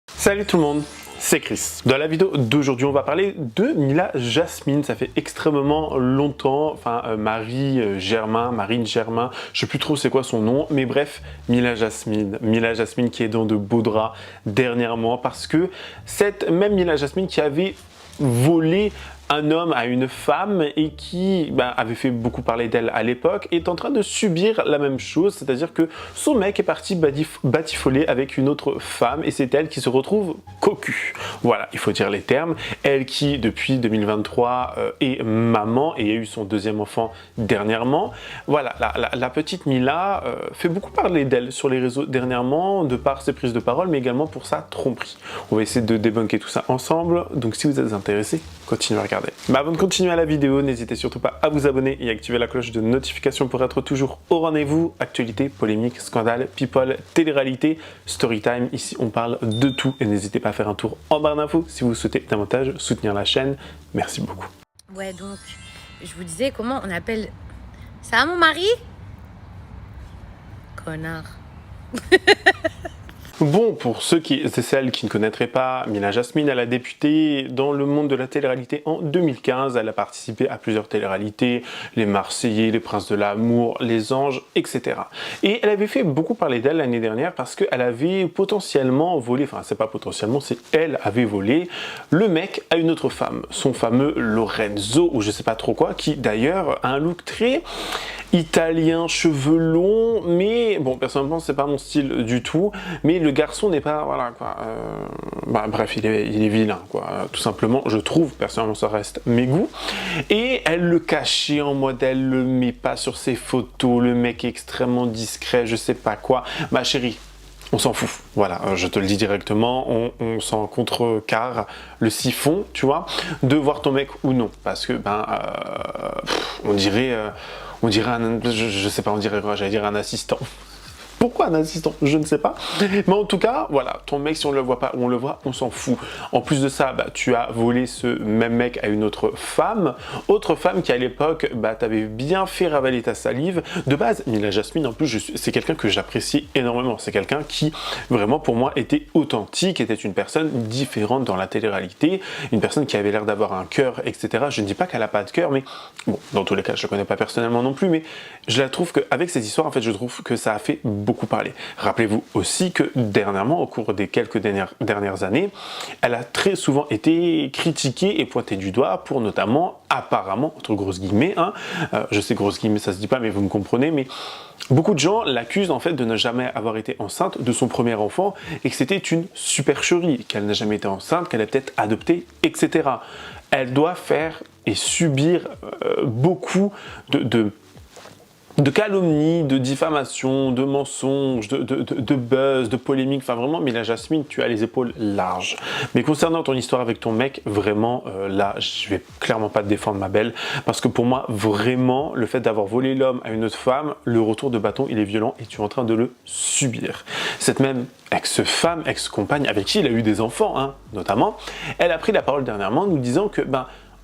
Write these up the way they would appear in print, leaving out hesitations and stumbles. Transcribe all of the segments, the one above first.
Salut tout le monde, c'est Chris. Dans la vidéo d'aujourd'hui, on va parler de Mila Jasmine. Ça fait extrêmement longtemps, Marine Germain, je sais plus trop c'est quoi son nom, mais bref, Mila Jasmine qui est dans de beaux draps dernièrement parce que cette même Mila Jasmine qui avait volé un homme à une femme et qui avait fait beaucoup parler d'elle à l'époque est en train de subir la même chose, c'est-à-dire que son mec est parti batifoler avec une autre femme et c'est elle qui se retrouve cocu. Voilà, il faut dire les termes. Elle qui depuis 2023 est maman et a eu son deuxième enfant dernièrement. Voilà, la petite Mila fait beaucoup parler d'elle sur les réseaux dernièrement de par ses prises de parole mais également pour sa tromperie. On va essayer de débunker tout ça ensemble, donc si vous êtes intéressés, continuez à regarder. Mais avant de continuer la vidéo, n'hésitez surtout pas à vous abonner et activer la cloche de notification pour être toujours au rendez-vous. Actualité, polémique, scandale, people, télé-réalité, storytime. Ici, on parle de tout et n'hésitez pas à faire un tour en barre d'infos si vous souhaitez davantage soutenir la chaîne. Merci beaucoup. Ouais, donc, je vous disais comment on appelle... Ça va mon mari? Connard. Bon, pour ceux et celles qui ne connaîtraient pas Mila Jasmine, elle a débuté dans le monde de la télé-réalité en 2015. Elle a participé à plusieurs télé-réalités, Les Marseillais, Les Princes de l'Amour, Les Anges, etc. Et elle avait fait beaucoup parler d'elle l'année dernière parce qu'elle avait potentiellement volé, enfin c'est pas potentiellement, c'est elle avait volé le mec à une autre femme, son fameux Lorenzo, ou je sais pas trop quoi, qui d'ailleurs a un look très italien, cheveux longs, mais bon, personnellement c'est pas mon style du tout, mais le garçon n'est pas, voilà quoi, bref, il est vilain quoi, tout simplement, je trouve, personnellement ça reste mes goûts, et elle le cachait en mode, elle le met pas sur ses photos, le mec est extrêmement discret, je sais pas quoi, ma chérie, on s'en fout, voilà, je te le dis directement, on s'en contrecarre le siphon, tu vois, de voir ton mec ou non, parce que, on dirait je sais pas, on dirait quoi, j'allais dire un assistant. Pourquoi un assistant? Je ne sais pas. Mais en tout cas, voilà, ton mec, si on ne le voit pas ou on le voit, on s'en fout. En plus de ça, tu as volé ce même mec à une autre femme qui à l'époque, t'avais bien fait ravaler ta salive. De base, Mila Jasmine, en plus, c'est quelqu'un que j'apprécie énormément. C'est quelqu'un qui, vraiment, pour moi, était authentique, était une personne différente dans la télé-réalité, une personne qui avait l'air d'avoir un cœur, etc. Je ne dis pas qu'elle n'a pas de cœur, mais bon, dans tous les cas, je ne la connais pas personnellement non plus, mais je la trouve qu'avec cette histoire, en fait, je trouve que ça a fait beaucoup parler. Rappelez-vous aussi que dernièrement, au cours des quelques dernières années, elle a très souvent été critiquée et pointée du doigt pour notamment, apparemment, entre grosses guillemets, je sais grosses guillemets ça se dit pas mais vous me comprenez, mais beaucoup de gens l'accusent en fait de ne jamais avoir été enceinte de son premier enfant et que c'était une supercherie, qu'elle n'a jamais été enceinte, qu'elle a peut-être adopté, etc. Elle doit faire et subir beaucoup de calomnie, de diffamation, de mensonges, de buzz, de polémiques, enfin vraiment, Mila Jasmine, tu as les épaules larges. Mais concernant ton histoire avec ton mec, vraiment, là, je vais clairement pas te défendre ma belle, parce que pour moi, vraiment, le fait d'avoir volé l'homme à une autre femme, le retour de bâton, il est violent et tu es en train de le subir. Cette même ex-femme, ex-compagne, avec qui il a eu des enfants, notamment, elle a pris la parole dernièrement, nous disant que,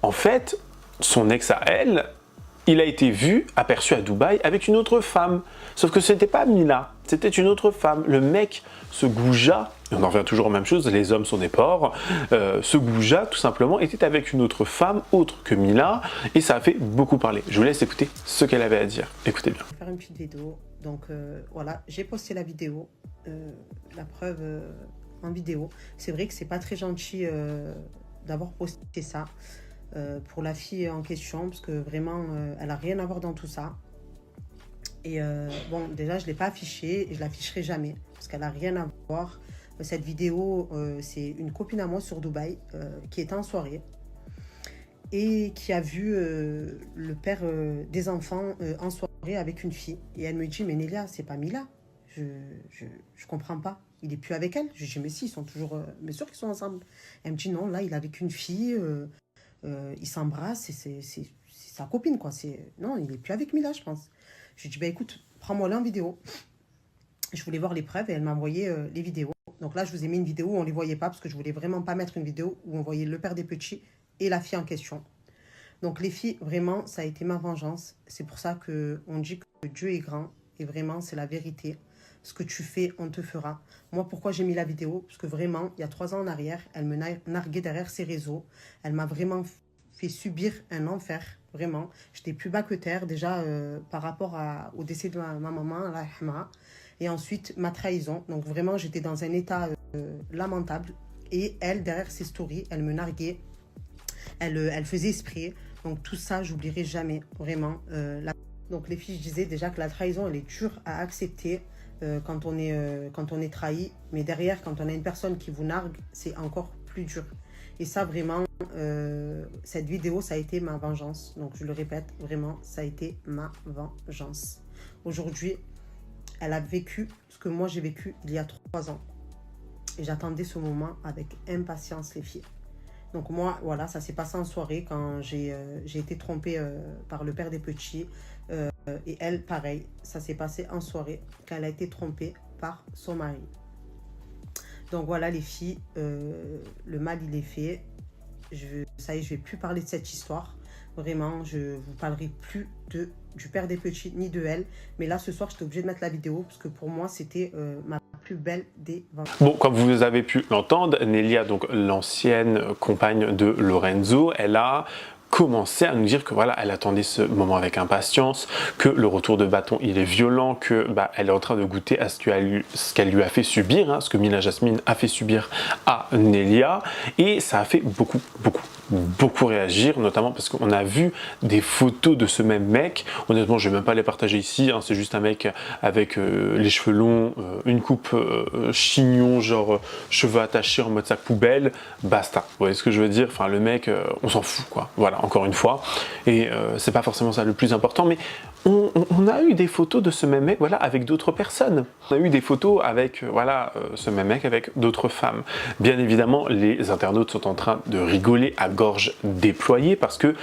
en fait, son ex à elle, il a été vu, aperçu à Dubaï avec une autre femme. Sauf que c'était pas Mila, c'était une autre femme. Le mec, ce goujat, et on en revient toujours aux mêmes choses, les hommes sont des porcs, ce goujat, tout simplement, était avec une autre femme, autre que Mila, et ça a fait beaucoup parler. Je vous laisse écouter ce qu'elle avait à dire. Écoutez bien. Je vais faire une petite vidéo. Donc voilà, j'ai posté la vidéo, la preuve en vidéo. C'est vrai que c'est pas très gentil d'avoir posté ça. Pour la fille en question, parce que vraiment, elle n'a rien à voir dans tout ça. Et bon, déjà, je ne l'ai pas affichée et je ne l'afficherai jamais, parce qu'elle n'a rien à voir. Cette vidéo, c'est une copine à moi sur Dubaï qui était en soirée et qui a vu le père des enfants en soirée avec une fille. Et elle me dit, mais Nélia, c'est pas Mila. Je comprends pas. Il est plus avec elle. Je dis, mais si, ils sont toujours... mais sûr qu'ils sont ensemble. Elle me dit, non, là, il est avec une fille... il s'embrasse, c'est sa copine quoi. Non, il est plus avec Mila, je pense. Je lui dis écoute, prends-moi là en vidéo. Je voulais voir les preuves et elle m'a envoyé les vidéos. Donc là, je vous ai mis une vidéo où on les voyait pas parce que je voulais vraiment pas mettre une vidéo où on voyait le père des petits et la fille en question. Donc les filles, vraiment, ça a été ma vengeance. C'est pour ça que on dit que Dieu est grand et vraiment, c'est la vérité. ce que tu fais, on te fera. Moi, pourquoi j'ai mis la vidéo? Parce que vraiment, il y a 3 ans en arrière, elle me narguait derrière ses réseaux. Elle m'a vraiment fait subir un enfer, vraiment. J'étais plus bas que terre, déjà par rapport au décès de ma maman, la Hma. Et ensuite, ma trahison. Donc vraiment, j'étais dans un état lamentable. Et elle, derrière ses stories, elle me narguait. Elle faisait esprit. Donc tout ça, j'oublierai jamais, vraiment. Donc les filles, je disais déjà que la trahison, elle est dure à accepter quand on est trahi. Mais derrière, quand on a une personne qui vous nargue, c'est encore plus dur. Et ça, vraiment, cette vidéo, ça a été ma vengeance. Donc je le répète, vraiment, ça a été ma vengeance. Aujourd'hui, elle a vécu ce que moi j'ai vécu il y a 3 ans. Et j'attendais ce moment avec impatience, les filles. Donc moi, voilà, ça s'est passé en soirée quand j'ai été trompée par le père des petits. Et elle, pareil, ça s'est passé en soirée quand elle a été trompée par son mari. Donc voilà les filles, le mal il est fait. Ça y est, je ne vais plus parler de cette histoire. Vraiment, je ne vous parlerai plus du père des petits ni de elle. Mais là, ce soir, j'étais obligée de mettre la vidéo parce que pour moi, c'était ma plus belle des vengeances. Bon, comme vous avez pu l'entendre, Nelia, donc l'ancienne compagne de Lorenzo, elle a commencé à nous dire que voilà, elle attendait ce moment avec impatience, que le retour de bâton il est violent, que elle est en train de goûter à ce qu'elle lui a fait subir, hein, ce que Mila Jasmine a fait subir à Nelia, et ça a fait beaucoup réagir, notamment parce qu'on a vu des photos de ce même mec. Honnêtement, je vais même pas les partager ici, hein, c'est juste un mec avec les cheveux longs, une coupe chignon, genre cheveux attachés en mode sac poubelle, basta. Vous voyez ce que je veux dire? Enfin, le mec, on s'en fout, quoi. Voilà, encore une fois. Et c'est pas forcément ça le plus important, mais on a eu des photos de ce même mec, voilà, avec d'autres personnes. On a eu des photos avec, voilà, ce même mec avec d'autres femmes. Bien évidemment, les internautes sont en train de rigoler à gorge déployée parce que,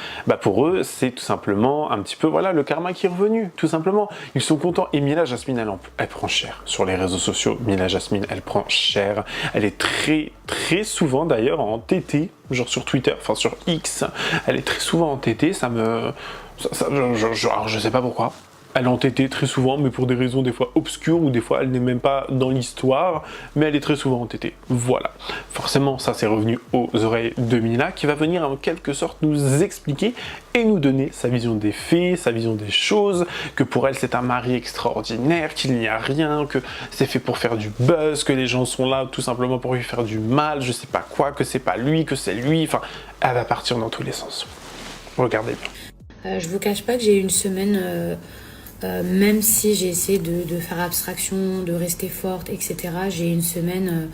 pour eux, c'est tout simplement un petit peu, voilà, le karma qui est revenu, tout simplement. Ils sont contents. Et Mila Jasmine, elle prend cher sur les réseaux sociaux. Mila Jasmine, elle prend cher. Elle est très souvent d'ailleurs en TT, genre sur Twitter, enfin sur X. Elle est très souvent en TT, alors je sais pas pourquoi. Elle est entêtée très souvent, mais pour des raisons des fois obscures, ou des fois elle n'est même pas dans l'histoire, mais elle est très souvent entêtée. Voilà. Forcément, ça c'est revenu aux oreilles de Mila, qui va venir en quelque sorte nous expliquer et nous donner sa vision des faits, sa vision des choses, que pour elle c'est un mari extraordinaire, qu'il n'y a rien, que c'est fait pour faire du buzz, que les gens sont là tout simplement pour lui faire du mal, je sais pas quoi, que c'est pas lui, que c'est lui, enfin, elle va partir dans tous les sens. Regardez bien. Je vous cache pas que j'ai eu une semaine... même si j'ai essayé de faire abstraction, de rester forte, etc., j'ai une semaine,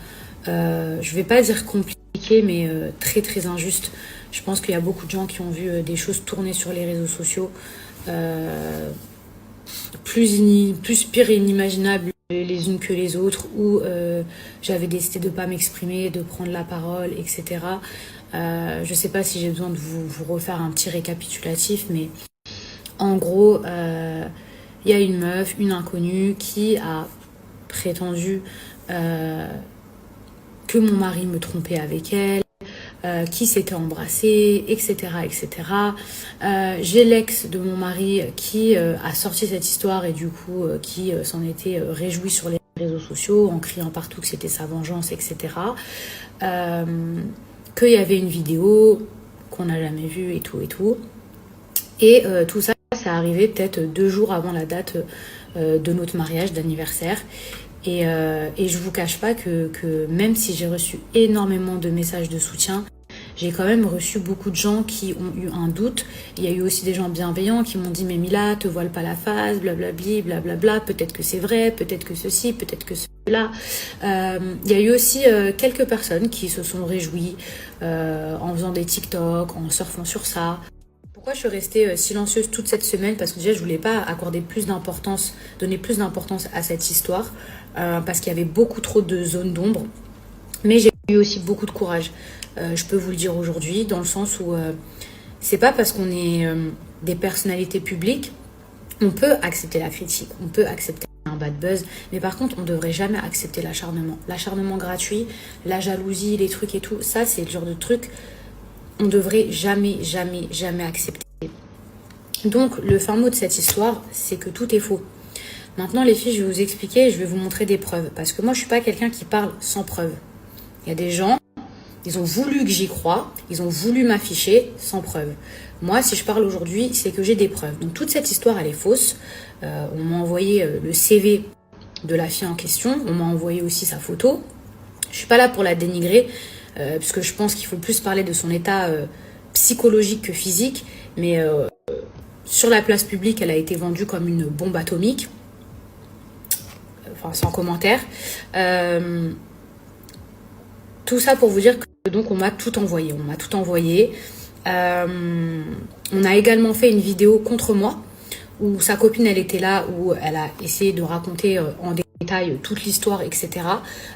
je vais pas dire compliquée, mais très injuste. Je pense qu'il y a beaucoup de gens qui ont vu des choses tourner sur les réseaux sociaux, plus pires et inimaginables les unes que les autres, où j'avais décidé de pas m'exprimer, de prendre la parole, etc. Je sais pas si j'ai besoin de vous refaire un petit récapitulatif, mais en gros... il y a une meuf, une inconnue, qui a prétendu que mon mari me trompait avec elle, qui s'était embrassé, etc. etc. J'ai l'ex de mon mari qui a sorti cette histoire et du coup qui s'en était réjoui sur les réseaux sociaux en criant partout que c'était sa vengeance, etc. Qu'il y avait une vidéo qu'on n'a jamais vue et tout. Et tout ça, c'est arrivé peut-être 2 jours avant la date de notre mariage, d'anniversaire. Et je vous cache pas que même si j'ai reçu énormément de messages de soutien, j'ai quand même reçu beaucoup de gens qui ont eu un doute. Il y a eu aussi des gens bienveillants qui m'ont dit « Mais Mila, te voile pas la face, blablabli, blablabla, peut-être que c'est vrai, peut-être que ceci, peut-être que cela. » Il y a eu aussi quelques personnes qui se sont réjouies en faisant des TikTok, en surfant sur ça. Pourquoi je suis restée silencieuse toute cette semaine? Parce que déjà, je voulais pas accorder donner plus d'importance à cette histoire, parce qu'il y avait beaucoup trop de zones d'ombre. Mais j'ai eu aussi beaucoup de courage. Je peux vous le dire aujourd'hui, dans le sens où c'est pas parce qu'on est des personnalités publiques, on peut accepter la critique, on peut accepter un bad buzz, mais par contre, on devrait jamais accepter l'acharnement. L'acharnement gratuit, la jalousie, les trucs et tout, ça, c'est le genre de truc on devrait jamais accepter. Donc, le fin mot de cette histoire, c'est que tout est faux. Maintenant, les filles, je vais vous expliquer, je vais vous montrer des preuves. Parce que moi, je suis pas quelqu'un qui parle sans preuves. Il y a des gens, ils ont voulu que j'y croie, ils ont voulu m'afficher sans preuves. Moi, si je parle aujourd'hui, c'est que j'ai des preuves. Donc, toute cette histoire, elle est fausse. On m'a envoyé le CV de la fille en question. On m'a envoyé aussi sa photo. Je suis pas là pour la dénigrer, puisque je pense qu'il faut plus parler de son état psychologique que physique. Mais sur la place publique, elle a été vendue comme une bombe atomique. Enfin, sans commentaire. Tout ça pour vous dire que donc on m'a tout envoyé. On m'a tout envoyé. On a également fait une vidéo contre moi où sa copine elle était là, où elle a essayé de raconter en détail toute l'histoire, etc.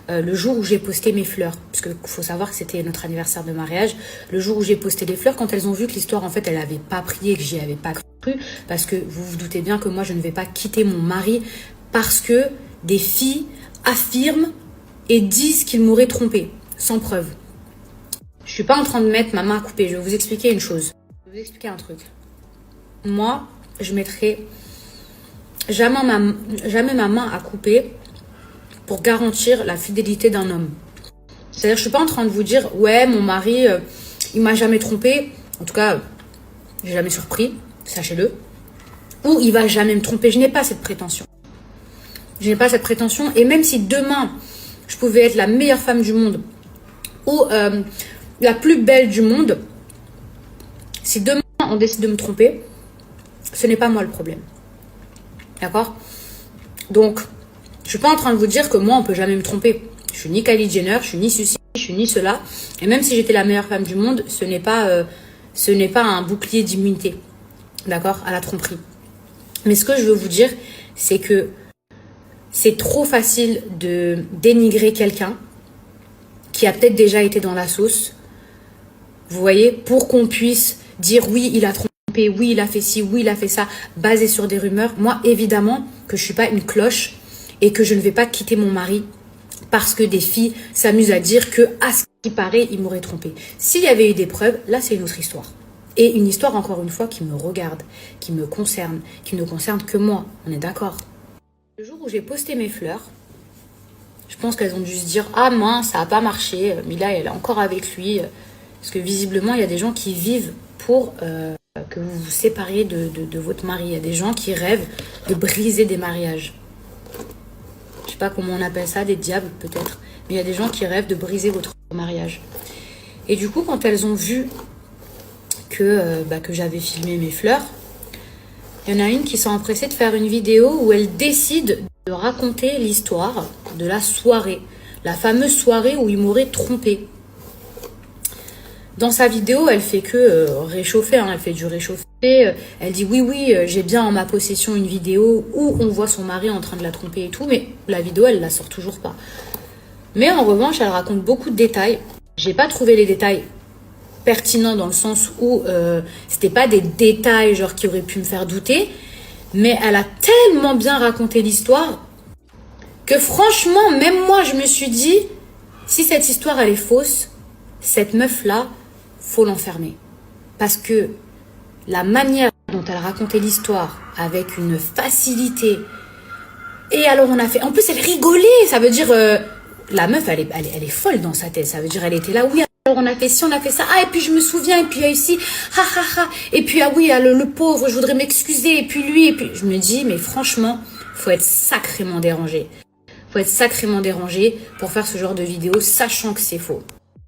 Le jour où j'ai posté mes fleurs, parce qu'il faut savoir que c'était notre anniversaire de mariage, le jour où j'ai posté les fleurs, quand elles ont vu que l'histoire en fait elle avait pas pris et que j'y avais pas cru, parce que vous vous doutez bien que moi je ne vais pas quitter mon mari parce que des filles affirment et disent qu'il m'aurait trompé, sans preuve. Je suis pas en train de mettre ma main à couper, je vais vous expliquer une chose. Je vais vous expliquer un truc. Moi, je mettrai jamais ma main à couper pour garantir la fidélité d'un homme. C'est-à-dire, je suis pas en train de vous dire, ouais, mon mari, il m'a jamais trompé. En tout cas, j'ai jamais surpris, sachez-le. Ou il va jamais me tromper. Je n'ai pas cette prétention. Je n'ai pas cette prétention. Et même si demain, je pouvais être la meilleure femme du monde ou la plus belle du monde, si demain on décide de me tromper, ce n'est pas moi le problème. D'accord? Donc, je suis pas en train de vous dire que moi, on peut jamais me tromper. Je suis ni Kylie Jenner, je suis ni ceci, je suis ni cela. Et même si j'étais la meilleure femme du monde, ce n'est pas un bouclier d'immunité. D'accord? À la tromperie. Mais ce que je veux vous dire, c'est que c'est trop facile de dénigrer quelqu'un qui a peut-être déjà été dans la sauce. Vous voyez? Pour qu'on puisse dire oui, il a trompé, oui, il a fait ci, oui, il a fait ça, basé sur des rumeurs. Moi, évidemment, que je suis pas une cloche et que je ne vais pas quitter mon mari parce que des filles s'amusent à dire que, à ce qui paraît, il m'aurait trompé. S'il y avait eu des preuves, là, c'est une autre histoire. Et une histoire, encore une fois, qui me regarde, qui me concerne, qui ne concerne que moi. On est d'accord? Le jour où j'ai posté mes fleurs, je pense qu'elles ont dû se dire « Ah mince, ça n'a pas marché, Mila, elle est encore avec lui. » Parce que visiblement, il y a des gens qui vivent pour que vous vous sépariez de votre mari. Il y a des gens qui rêvent de briser des mariages. Je sais pas comment on appelle ça, des diables peut-être. Mais il y a des gens qui rêvent de briser votre mariage. Et du coup, quand elles ont vu que j'avais filmé mes fleurs, il y en a une qui s'est empressée de faire une vidéo où elle décide de raconter l'histoire de la soirée. La fameuse soirée où il m'aurait trompée. Dans sa vidéo, elle fait que réchauffer, elle fait du réchauffé. Elle dit oui, j'ai bien en ma possession une vidéo où on voit son mari en train de la tromper et tout, mais la vidéo, elle la sort toujours pas. Mais en revanche, elle raconte beaucoup de détails. J'ai pas trouvé les détails pertinents dans le sens où c'était pas des détails genre qui auraient pu me faire douter, mais elle a tellement bien raconté l'histoire que franchement, même moi, je me suis dit, si cette histoire elle est fausse, cette meuf-là, faut l'enfermer. Parce que la manière dont elle racontait l'histoire avec une facilité, et alors on a fait, en plus elle rigolait, ça veut dire, la meuf elle est folle dans sa tête, ça veut dire elle était là, oui, alors on a fait ci, on a fait ça, ah et puis je me souviens, et puis il y a ici, ha ha ha, et puis ah oui, le pauvre, je voudrais m'excuser, et puis lui, et puis je me dis, mais franchement, faut être sacrément dérangé. Faut être sacrément dérangé pour faire ce genre de vidéo, sachant que c'est faux.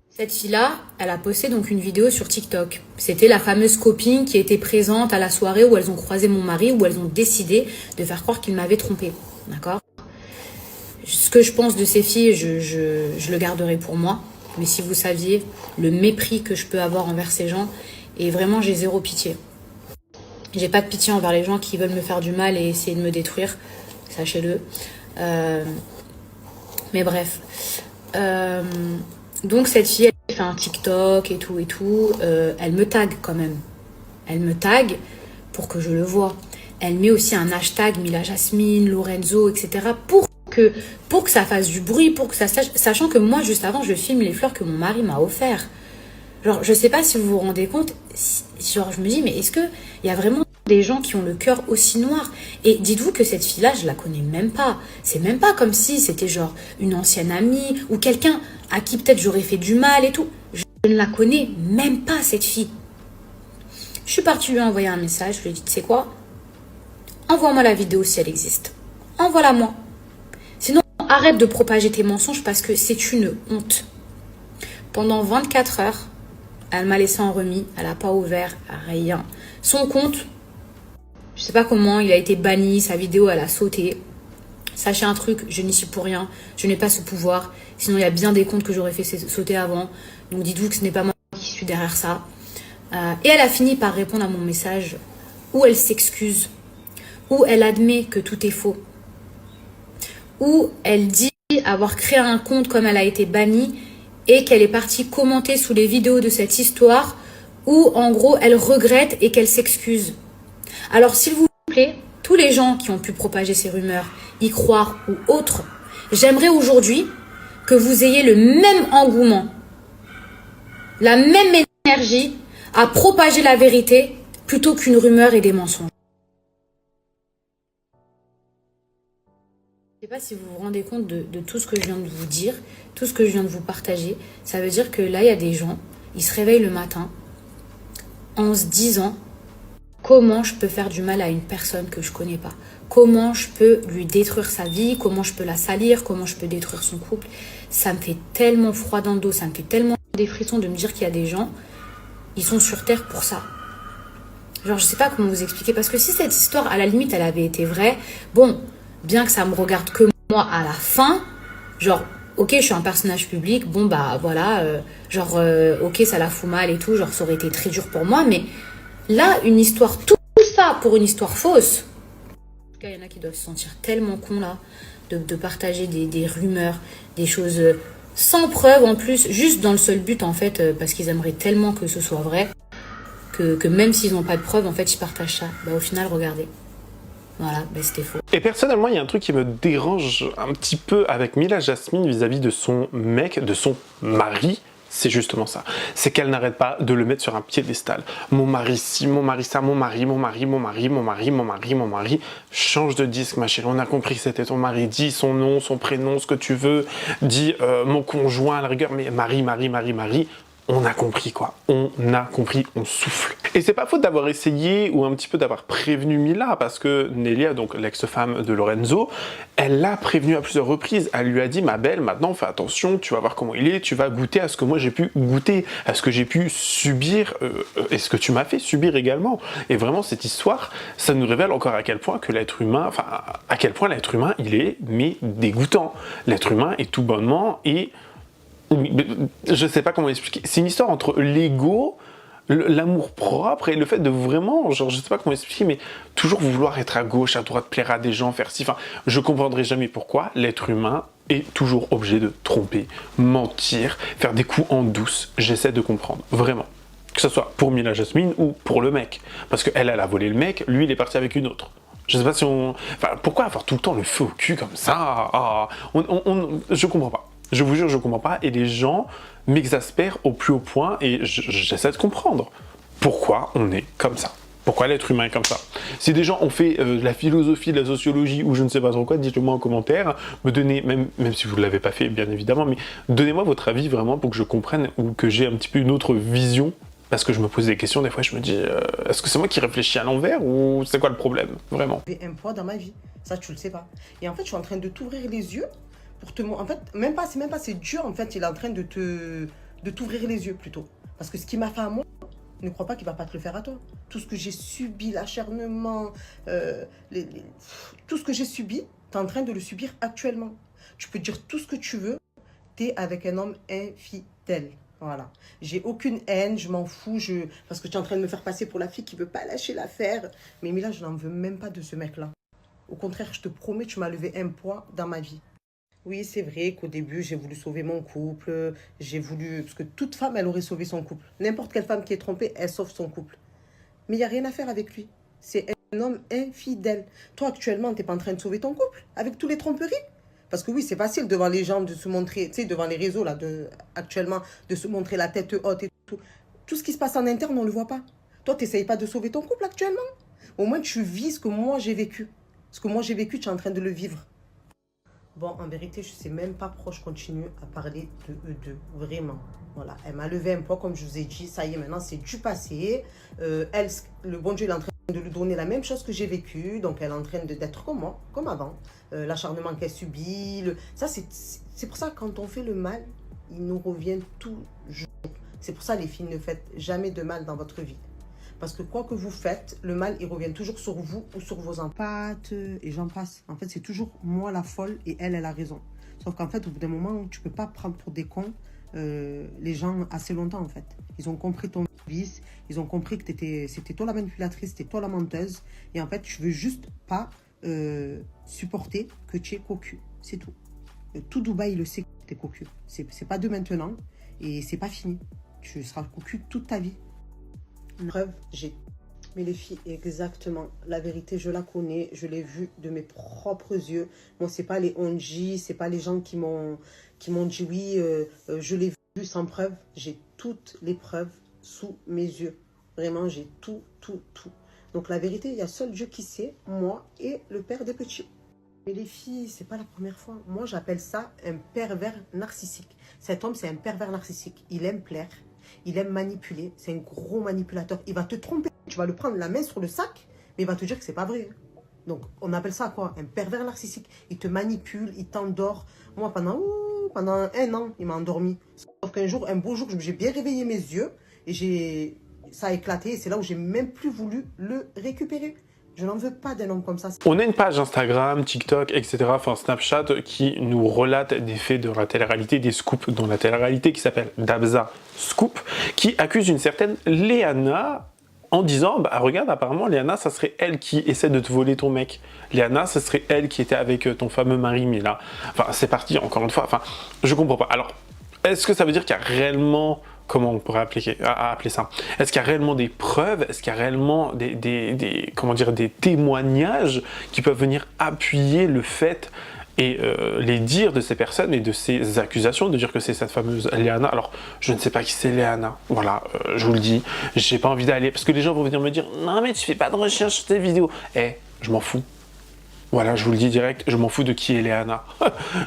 Cette fille-là, elle a posté donc une vidéo sur TikTok. C'était la fameuse copine qui était présente à la soirée où elles ont croisé mon mari, où elles ont décidé de faire croire qu'il m'avait trompée. D'accord? Ce que je pense de ces filles, je le garderai pour moi. Mais si vous saviez le mépris que je peux avoir envers ces gens, et vraiment j'ai zéro pitié. J'ai pas de pitié envers les gens qui veulent me faire du mal et essayer de me détruire, sachez-le. Mais bref. Donc cette fille, elle fait un TikTok et tout. Elle me tag quand même. Elle me tag pour que je le vois. Elle met aussi un hashtag Mila Jasmine, Lorenzo, etc. Pour que ça fasse du bruit, pour que ça sache. Sachant que moi, juste avant, je filme les fleurs que mon mari m'a offert. Genre, je sais pas si vous vous rendez compte. Genre, je me dis, mais est-ce qu'il y a vraiment des gens qui ont le cœur aussi noir. Et dites-vous que cette fille-là, je la connais même pas. C'est même pas comme si c'était genre une ancienne amie ou quelqu'un à qui peut-être j'aurais fait du mal et tout. Je ne la connais même pas, cette fille. Je suis partie lui envoyer un message. Je lui ai dit, tu sais quoi? Envoie-moi la vidéo si elle existe. Envoie-la moi. Sinon, arrête de propager tes mensonges parce que c'est une honte. Pendant 24 heures, elle m'a laissé en remis. Elle n'a pas ouvert rien. Son compte, je sais pas comment, il a été banni. Sa vidéo, elle a sauté. Sachez un truc, je n'y suis pour rien. Je n'ai pas ce pouvoir. Sinon, il y a bien des comptes que j'aurais fait sauter avant. Donc, dites-vous que ce n'est pas moi qui suis derrière ça. Et elle a fini par répondre à mon message où elle s'excuse, où elle admet que tout est faux, où elle dit avoir créé un compte comme elle a été bannie et qu'elle est partie commenter sous les vidéos de cette histoire où en gros elle regrette et qu'elle s'excuse. Alors s'il vous plaît, tous les gens qui ont pu propager ces rumeurs, y croire ou autres, j'aimerais aujourd'hui que vous ayez le même engouement, la même énergie à propager la vérité plutôt qu'une rumeur et des mensonges. Je ne sais pas si vous vous rendez compte de tout ce que je viens de vous dire, tout ce que je viens de vous partager. Ça veut dire que là, il y a des gens, ils se réveillent le matin en se disant comment je peux faire du mal à une personne que je ne connais pas, comment je peux lui détruire sa vie, comment je peux la salir, comment je peux détruire son couple. Ça me fait tellement froid dans le dos, ça me fait tellement des frissons de me dire qu'il y a des gens, ils sont sur Terre pour ça. Genre, je sais pas comment vous expliquer. Parce que si cette histoire, à la limite, elle avait été vraie, bon, bien que ça me regarde que moi à la fin, genre, ok, je suis un personnage public, bon, bah, voilà, ok, ça la fout mal et tout, genre, ça aurait été très dur pour moi, mais là, une histoire, tout ça pour une histoire fausse. En tout cas, il y en a qui doivent se sentir tellement cons, là, de partager des rumeurs, des choses sans preuve en plus, juste dans le seul but en fait, parce qu'ils aimeraient tellement que ce soit vrai, que même s'ils n'ont pas de preuve, en fait, ils partagent ça. Bah, au final, regardez. Voilà, bah, c'était faux. Et personnellement, il y a un truc qui me dérange un petit peu avec Mila Jasmine vis-à-vis de son mec, de son mari. C'est justement ça. C'est qu'elle n'arrête pas de le mettre sur un piédestal. Mon mari ci, mon mari ça, mon mari, mon mari, mon mari, mon mari, mon mari, mon mari. Change de disque, ma chérie. On a compris que c'était ton mari. Dis son nom, son prénom, ce que tu veux. Dis mon conjoint à la rigueur. Mais mari, mari, mari, mari. On a compris quoi, on a compris, on souffle. Et c'est pas faute d'avoir essayé ou un petit peu d'avoir prévenu Mila, parce que Nelia, donc l'ex-femme de Lorenzo, elle l'a prévenue à plusieurs reprises. Elle lui a dit, ma belle, maintenant fais attention, tu vas voir comment il est, tu vas goûter à ce que moi j'ai pu goûter, à ce que j'ai pu subir, et ce que tu m'as fait subir également. Et vraiment cette histoire, ça nous révèle encore à quel point que l'être humain, enfin à quel point l'être humain il est mais dégoûtant. L'être humain est tout bonnement et je sais pas comment expliquer. C'est une histoire entre l'ego, l'amour propre et le fait de vraiment, genre, je sais pas comment expliquer, mais toujours vouloir être à gauche, à droite, plaire à des gens, faire ci. Enfin, je comprendrai jamais pourquoi l'être humain est toujours obligé de tromper, mentir, faire des coups en douce. J'essaie de comprendre, vraiment. Que ce soit pour Mila Jasmine ou pour le mec. Parce qu'elle, elle a volé le mec, lui, il est parti avec une autre. Je sais pas si on... Enfin, pourquoi avoir tout le temps le feu au cul comme ça? Je comprends pas. Je vous jure, je comprends pas, et les gens m'exaspèrent au plus haut point, et j'essaie de comprendre pourquoi on est comme ça. Pourquoi l'être humain est comme ça. Si des gens ont fait de la philosophie, de la sociologie, ou je ne sais pas trop quoi, dites-le moi en commentaire, me donnez, même si vous ne l'avez pas fait, bien évidemment, mais donnez-moi votre avis vraiment pour que je comprenne, ou que j'ai un petit peu une autre vision, parce que je me pose des questions, des fois je me dis, est-ce que c'est moi qui réfléchis à l'envers, ou c'est quoi le problème, vraiment? J'ai un poids dans ma vie, ça tu le sais pas. Et en fait, je suis en train de t'ouvrir les yeux, pour te... En fait, c'est dur, en fait, il est en train de t'ouvrir les yeux, plutôt. Parce que ce qu'il m'a fait à moi, ne crois pas qu'il va pas te le faire à toi. Tout ce que j'ai subi, l'acharnement, tout ce que j'ai subi, tu es en train de le subir actuellement. Tu peux dire tout ce que tu veux, tu es avec un homme infidèle. Voilà. J'ai aucune haine, je m'en fous, parce que tu es en train de me faire passer pour la fille qui veut pas lâcher l'affaire. Mais Mila, je n'en veux même pas de ce mec-là. Au contraire, je te promets, tu m'as levé un poids dans ma vie. Oui, c'est vrai qu'au début, j'ai voulu sauver mon couple. Parce que toute femme, elle aurait sauvé son couple. N'importe quelle femme qui est trompée, elle sauve son couple. Mais il n'y a rien à faire avec lui. C'est un homme infidèle. Toi, actuellement, tu n'es pas en train de sauver ton couple avec tous les tromperies. Parce que oui, c'est facile devant les gens de se montrer, tu sais, devant les réseaux, là, actuellement, de se montrer la tête haute et tout. Tout ce qui se passe en interne, on ne le voit pas. Toi, tu n'essayes pas de sauver ton couple actuellement. Au moins, tu vis ce que moi j'ai vécu. Ce que moi j'ai vécu, tu es en train de le vivre. Bon, en vérité, je ne sais même pas pourquoi je continue à parler de eux deux. Vraiment. Voilà, elle m'a levé un peu, comme je vous ai dit. Ça y est, maintenant, c'est du passé. Elle, le bon Dieu, il est en train de lui donner la même chose que j'ai vécu. Donc, elle est en train d'être comme moi, comme avant. L'acharnement qu'elle subit. Ça, c'est pour ça, quand on fait le mal, il nous revient toujours. C'est pour ça, les filles, ne faites jamais de mal dans votre vie. Parce que quoi que vous faites, le mal, il revient toujours sur vous ou sur vos enfants. Et j'en passe. En fait, c'est toujours moi la folle et elle a raison. Sauf qu'en fait, au bout d'un moment, tu ne peux pas prendre pour des cons les gens assez longtemps, en fait. Ils ont compris ton vice. Ils ont compris que c'était toi la manipulatrice, c'était toi la menteuse. Et en fait, tu veux juste pas supporter que tu es cocu. C'est tout. Tout Dubaï, il le sait que tu es cocu. C'est pas de maintenant et c'est pas fini. Tu seras cocu toute ta vie. Preuve, j'ai. Mais les filles, exactement. La vérité, je la connais. Je l'ai vue de mes propres yeux. Moi, c'est pas les onji, c'est pas les gens qui m'ont dit oui, je l'ai vu sans preuve. J'ai toutes les preuves sous mes yeux. Vraiment, j'ai tout. Donc, la vérité, il y a seul Dieu qui sait, moi et le père des petits. Mais les filles, c'est pas la première fois. Moi, j'appelle ça un pervers narcissique. Cet homme, c'est un pervers narcissique. Il aime plaire. Il aime manipuler, c'est un gros manipulateur. Il va te tromper, tu vas le prendre la main sur le sac, mais il va te dire que c'est pas vrai. Donc, on appelle ça quoi? Un pervers narcissique. Il te manipule, il t'endort. Moi, pendant 1 an, il m'a endormi. Sauf qu'un jour, un beau jour, j'ai bien réveillé mes yeux et ça a éclaté. C'est là où j'ai même plus voulu le récupérer. Je n'en veux pas d'un homme comme ça. On a une page Instagram, TikTok, etc., enfin Snapchat, qui nous relate des faits de la télé-réalité, des scoops dans la télé-réalité, qui s'appelle Dabza Scoop, qui accuse une certaine Léana en disant, bah regarde, apparemment Léana, ça serait elle qui essaie de te voler ton mec. Léana, ça serait elle qui était avec ton fameux mari Mila. Enfin, c'est parti, encore une fois, enfin, je comprends pas. Alors, est-ce que ça veut dire qu'il y a réellement... Comment on pourrait appeler ça? Est-ce qu'il y a réellement des preuves? Est-ce qu'il y a réellement des témoignages qui peuvent venir appuyer le fait et les dires de ces personnes et de ces accusations, de dire que c'est cette fameuse Léana? Alors, je ne sais pas qui c'est Léana, voilà, je vous le dis, j'ai pas envie d'aller, parce que les gens vont venir me dire « Non mais tu fais pas de recherche sur tes vidéos !» Je m'en fous. Voilà, je vous le dis direct, je m'en fous de qui est Léana.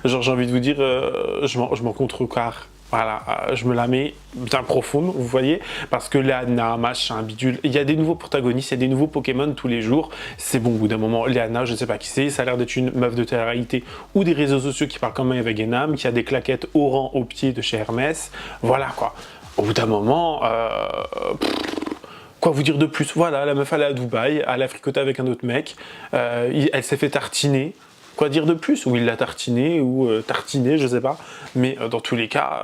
Genre, j'ai envie de vous dire, je m'en contrecarre. Voilà, je me la mets bien profonde, vous voyez, parce que Léana, machin, bidule, il y a des nouveaux protagonistes, il y a des nouveaux Pokémon tous les jours. C'est bon, au bout d'un moment, Léana, je ne sais pas qui c'est, ça a l'air d'être une meuf de télé-réalité ou des réseaux sociaux qui parlent quand même avec une âme, qui a des claquettes au rang au pied de chez Hermès. Voilà, quoi. Au bout d'un moment, quoi vous dire de plus? Voilà, la meuf, elle est à Dubaï, elle a fricoté avec un autre mec, elle s'est fait tartiner. Quoi dire de plus? Ou il l'a tartiné, ou tartiné, je sais pas. Mais dans tous les cas,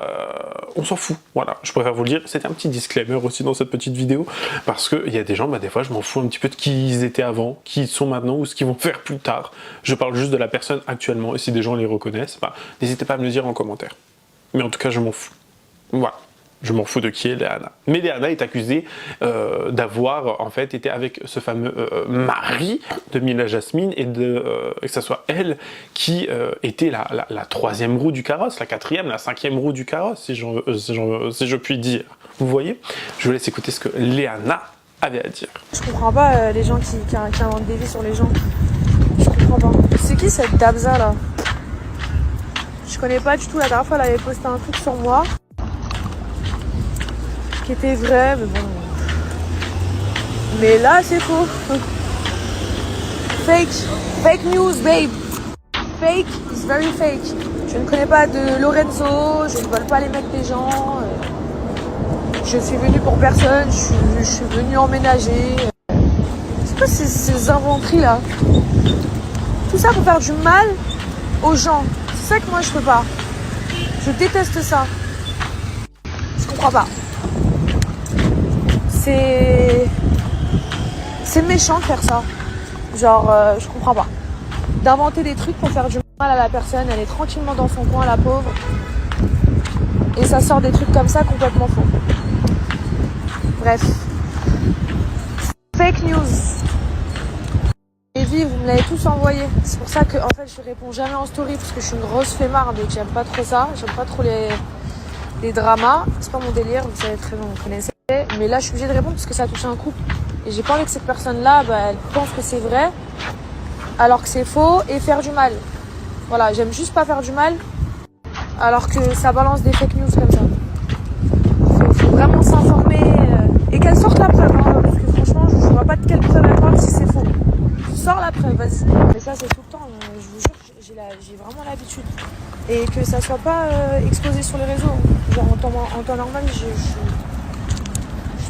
on s'en fout. Voilà, je préfère vous le dire. C'était un petit disclaimer aussi dans cette petite vidéo. Parce qu'il y a des gens, des fois, je m'en fous un petit peu de qui ils étaient avant, qui ils sont maintenant, ou ce qu'ils vont faire plus tard. Je parle juste de la personne actuellement. Et si des gens les reconnaissent, n'hésitez pas à me le dire en commentaire. Mais en tout cas, je m'en fous. Voilà. Je m'en fous de qui est Léana. Mais Léana est accusée d'avoir en fait été avec ce fameux mari de Mila Jasmine et que ce soit elle qui était la troisième roue du carrosse, la quatrième, la cinquième roue du carrosse, si je puis dire. Vous voyez? Je vous laisse écouter ce que Léana avait à dire. Je comprends pas les gens qui inventent des vies sur les gens. Je comprends pas. C'est qui cette Dabza là? Je connais pas du tout. La dernière fois elle avait posté un truc sur moi qui était vrai, mais bon. Mais là, c'est faux. Fake news, babe. Fake is very fake. Je ne connais pas de Lorenzo, je ne vole pas les mecs des gens. Je suis venue pour personne, je suis venue emménager. C'est quoi ces inventeries là? Tout ça pour faire du mal aux gens. C'est ça que moi je peux pas. Je déteste ça. Je comprends pas. C'est méchant de faire ça. Genre, je comprends pas. D'inventer des trucs pour faire du mal à la personne, elle est tranquillement dans son coin, la pauvre. Et ça sort des trucs comme ça complètement faux. Bref. Fake news. Et vive, vous me l'avez tous envoyé. C'est pour ça que, en fait, je réponds jamais en story parce que je suis une grosse flemmarde et que j'aime pas trop ça. J'aime pas trop les dramas. C'est pas mon délire, vous savez très bien, vous connaissez. Mais là, je suis obligée de répondre parce que ça a touché un couple. Et j'ai pas envie que cette personne-là, elle pense que c'est vrai, alors que c'est faux, et faire du mal. Voilà, j'aime juste pas faire du mal, alors que ça balance des fake news comme ça. Faut vraiment s'informer, et qu'elle sorte la preuve, hein, parce que franchement, je vois pas de quelle preuve elle parle si c'est faux. Sors la preuve, vas-y. Mais ça, c'est tout le temps, je vous jure, j'ai vraiment l'habitude. Et que ça soit pas exposé sur les réseaux. Genre en temps normal, je suis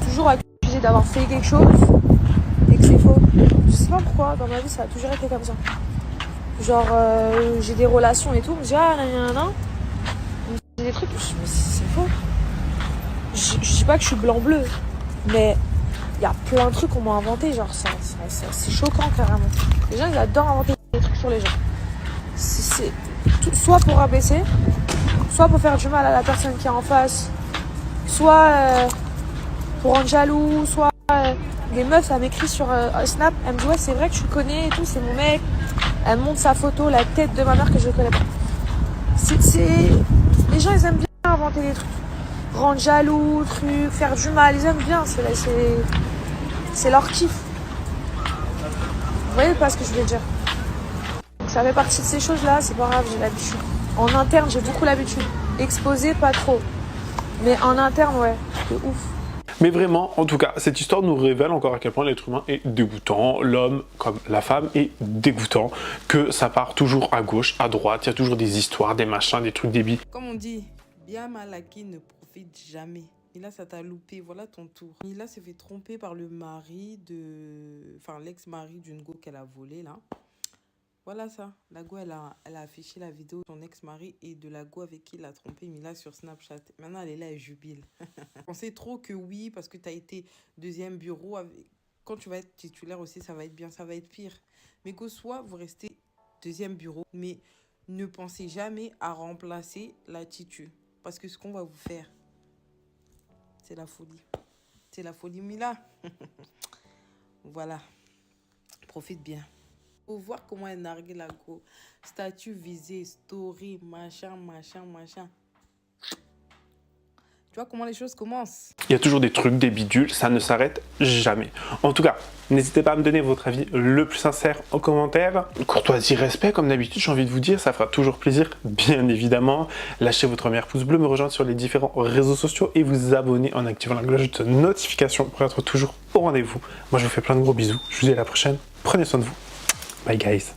toujours accusée d'avoir fait quelque chose et que c'est faux. Je sais pas pourquoi, dans ma vie, ça a toujours été comme ça. Genre, j'ai des relations et tout, on me dit ah, nan, on me dit des trucs, je me dis mais c'est faux. Je dis pas que je suis blanc-bleu, mais il y a plein de trucs qu'on m'a inventé, genre c'est choquant carrément. Les gens, ils adorent inventer des trucs sur les gens. C'est soit pour rabaisser, soit pour faire du mal à la personne qui est en face, soit pour rendre jaloux, soit des meufs, elles m'écrivent sur Snap, elles me disent ouais c'est vrai que tu le connais et tout, c'est mon mec. Elle me montre sa photo, la tête de ma mère que je ne connais pas. Les gens, ils aiment bien inventer des trucs. Rendre jaloux, trucs, faire du mal, ils aiment bien. C'est leur kiff. Vous voyez pas ce que je veux dire? Donc, ça fait partie de ces choses-là, c'est pas grave, j'ai l'habitude. En interne, j'ai beaucoup l'habitude. Exposé, pas trop. Mais en interne, ouais, de ouf. Mais vraiment, en tout cas, cette histoire nous révèle encore à quel point l'être humain est dégoûtant. L'homme, comme la femme, est dégoûtant. Que ça part toujours à gauche, à droite. Il y a toujours des histoires, des machins, des trucs débiles. Comme on dit, bien mal acquis ne profite jamais. Et là, ça t'a loupé, voilà ton tour. Et là, s'est fait tromper par le mari de... Enfin, l'ex-mari d'une go qu'elle a volé, là. Voilà ça. La go, elle a affiché la vidéo de son ex-mari et de la go avec qui il a trompé Mila sur Snapchat. Maintenant, elle est là, elle jubile. Je pensais trop que oui, parce que tu as été deuxième bureau. Quand tu vas être titulaire aussi, ça va être bien, ça va être pire. Mais que soit vous restez deuxième bureau, mais ne pensez jamais à remplacer la titu. Parce que ce qu'on va vous faire, c'est la folie. C'est la folie, Mila. Voilà. Profite bien. Faut voir comment elle nargue la go. Statut visé, story, machin. Tu vois comment les choses commencent. Il y a toujours des trucs, des bidules, ça ne s'arrête jamais. En tout cas, n'hésitez pas à me donner votre avis le plus sincère en commentaire. Courtoisie, respect, comme d'habitude, j'ai envie de vous dire, ça fera toujours plaisir, bien évidemment. Lâchez votre premier pouce bleu, me rejoindre sur les différents réseaux sociaux et vous abonner en activant la cloche de notification pour être toujours au rendez-vous. Moi, je vous fais plein de gros bisous. Je vous dis à la prochaine. Prenez soin de vous. Bye, guys.